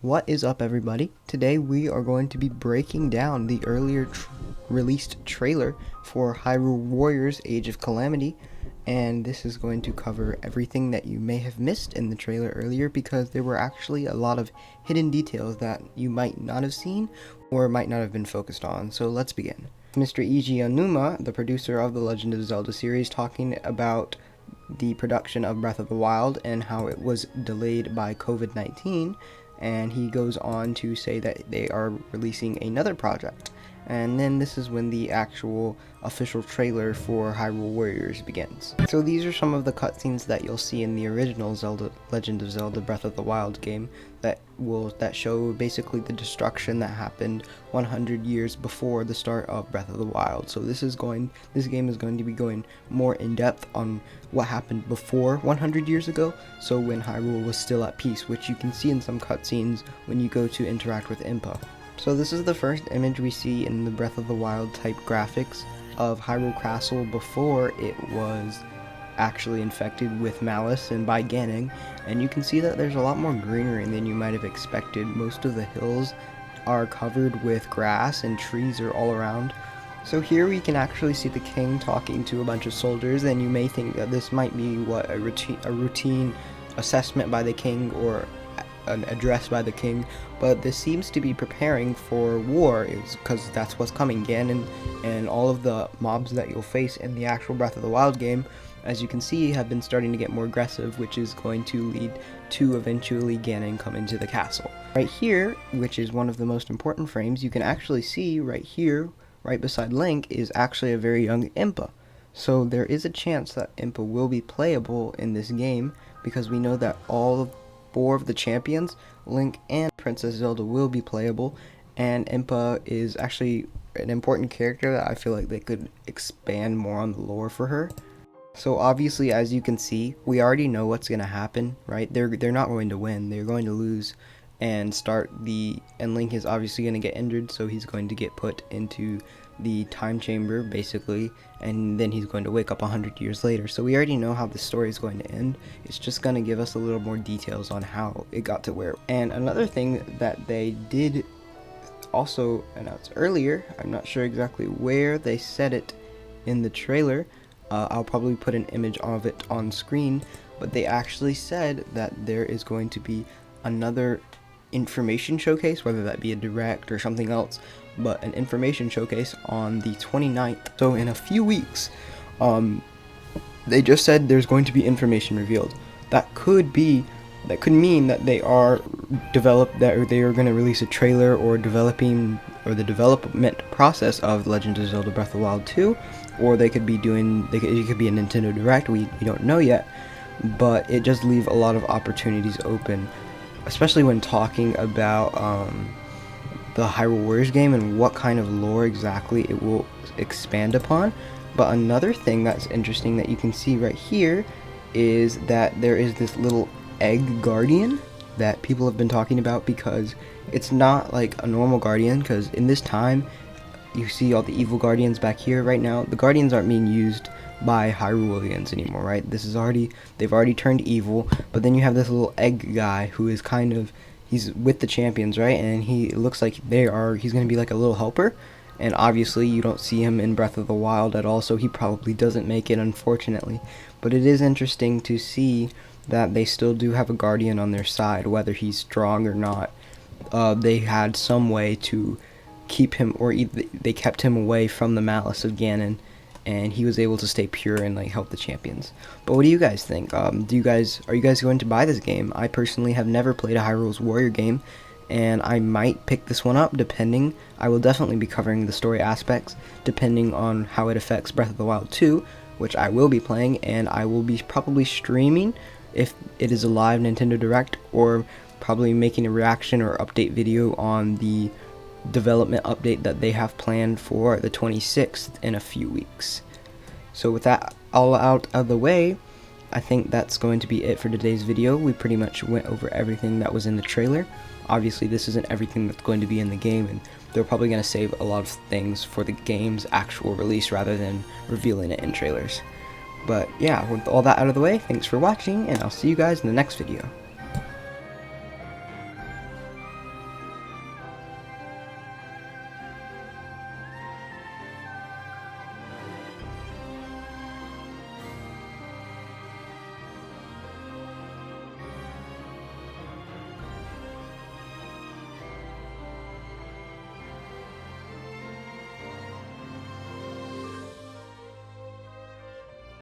What is up, everybody? Today we are going to be breaking down the earlier released trailer for Hyrule Warriors Age of Calamity, and this is going to cover everything that you may have missed in the trailer earlier, because there were actually a lot of hidden details that you might not have seen or might not have been focused on. So let's begin. Mr. Eiji Aonuma, the producer of the Legend of Zelda series, talking about the production of Breath of the Wild and how it was delayed by COVID-19, and he goes on to say that they are releasing another project. And then this is when the actual official trailer for Hyrule Warriors begins. So these are some of the cutscenes that you'll see in the original Zelda Legend of Zelda Breath of the Wild game that show basically the destruction that happened 100 years before the start of Breath of the Wild. So this game is going to be going more in depth on what happened before 100 years ago, so when Hyrule was still at peace, which you can see in some cutscenes when you go to interact with Impa. So this is the first image we see in the Breath of the Wild type graphics of Hyrule Castle before it was actually infected with malice and by Ganon, and you can see that there's a lot more greenery than you might have expected. Most of the hills are covered with grass and trees are all around. So here we can actually see the king talking to a bunch of soldiers, and you may think that this might be a routine assessment by the king or an address by the king, but this seems to be preparing for war, because that's what's coming. Ganon and all of the mobs that you'll face in the actual Breath of the Wild game, as you can see, have been starting to get more aggressive, which is going to lead to eventually Ganon coming to the castle. Right here, which is one of the most important frames, you can actually see right here, right beside Link, is actually a very young Impa. So there is a chance that Impa will be playable in this game, because we know that all 4 of the champions, Link and Princess Zelda, will be playable, and Impa is actually an important character that I feel like they could expand more on the lore for her. So obviously, as you can see, we already know what's going to happen, right? They're not going to win, they're going to lose and Link is obviously going to get injured, so he's going to get put into the time chamber basically, and then he's going to wake up 100 years later. So we already know how the story is going to end. It's just going to give us a little more details on how it got to where. And another thing that they did also announce earlier, I'm not sure exactly where they said it in the trailer, I'll probably put an image of it on screen, but they actually said that there is going to be another information showcase, whether that be a direct or something else, but an information showcase on the 29th. So in a few weeks, they just said there's going to be information revealed. That could mean that they are going to release a trailer or the development process of Legend of Zelda Breath of the Wild 2, or it could be a Nintendo Direct. We don't know yet, but it does leave a lot of opportunities open, especially when talking about the Hyrule Warriors game and what kind of lore exactly it will expand upon. But another thing that's interesting that you can see right here is that there is this little egg guardian that people have been talking about, because it's not like a normal guardian, because in this time you see all the evil guardians back here. Right now the guardians aren't being used by Hyruleans anymore, right? They've already turned evil, but then you have this little egg guy who is he's with the champions, right? And he looks like he's going to be like a little helper, and obviously you don't see him in Breath of the Wild at all, so he probably doesn't make it, unfortunately. But it is interesting to see that they still do have a guardian on their side, whether he's strong or not. They had some way to keep him, or they kept him away from the malice of Ganon, and he was able to stay pure and help the champions. But what do you guys think? Are you guys going to buy this game? I personally have never played a Hyrule Warriors game, and I might pick this one up depending. I will definitely be covering the story aspects depending on how it affects Breath of the Wild 2, which I will be playing, and I will be probably streaming if it is a live Nintendo Direct, or probably making a reaction or update video on the development update that they have planned for the 26th in a few weeks. So with that all out of the way, I think that's going to be it for today's video. We pretty much went over everything that was in the trailer. Obviously this isn't everything that's going to be in the game, and they're probably going to save a lot of things for the game's actual release rather than revealing it in trailers. But yeah, with all that out of the way, thanks for watching, and I'll see you guys in the next video.